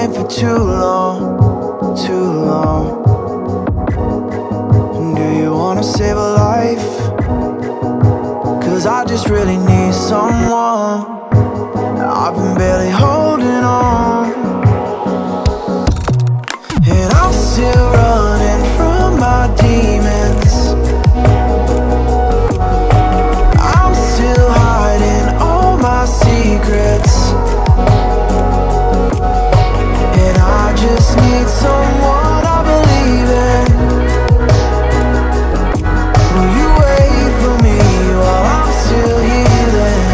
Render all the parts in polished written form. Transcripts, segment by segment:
mind for too long, too long. Do you wanna save a life? 'Cause I just really need someone. I've been barely holding on, and I'm still running from my demons. I'm still hiding all my secrets, and I just need someone I believe in. Will you wait for me while I'm still healing?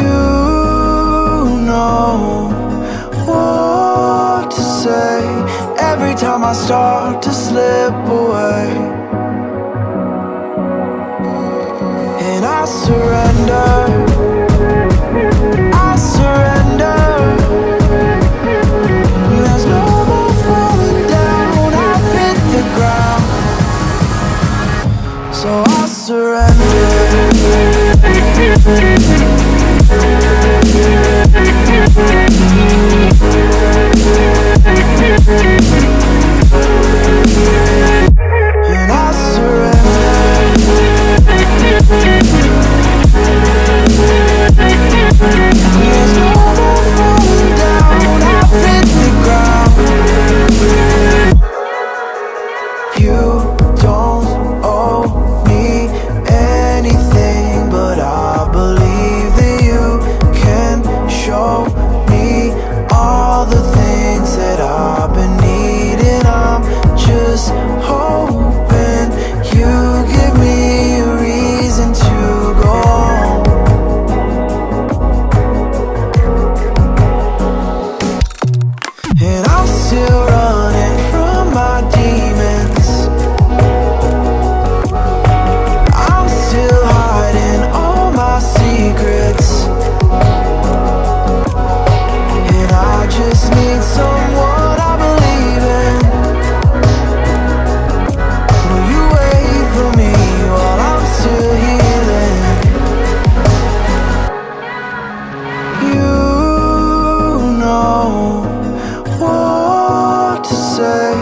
You know what to say every time I start to slip away, and I surrender, I surrender. There's no more falling down, I've hit the ground, so I surrender. And I surrender. There's no more falling down, I've hit the ground. You don't owe me anything, but I believe that you can show me all the things that I've been needing. I'm just hoping you give me a reason to go on. And I'm still running from my demons. I'm still hiding all my secrets, and I just need someone I believe in. Will you wait for me while I'm still healing? You know what to say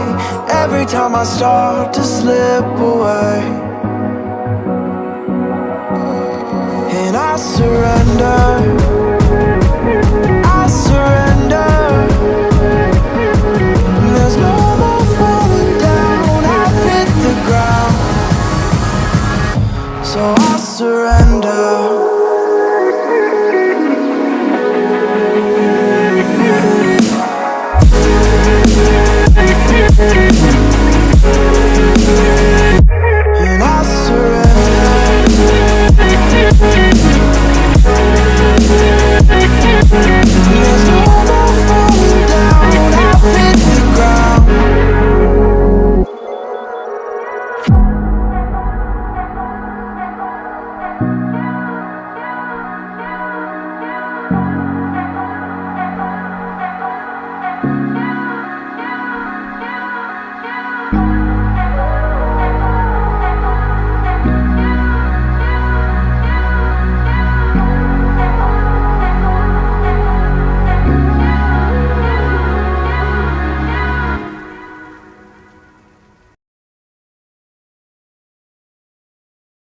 every time I start to slip away.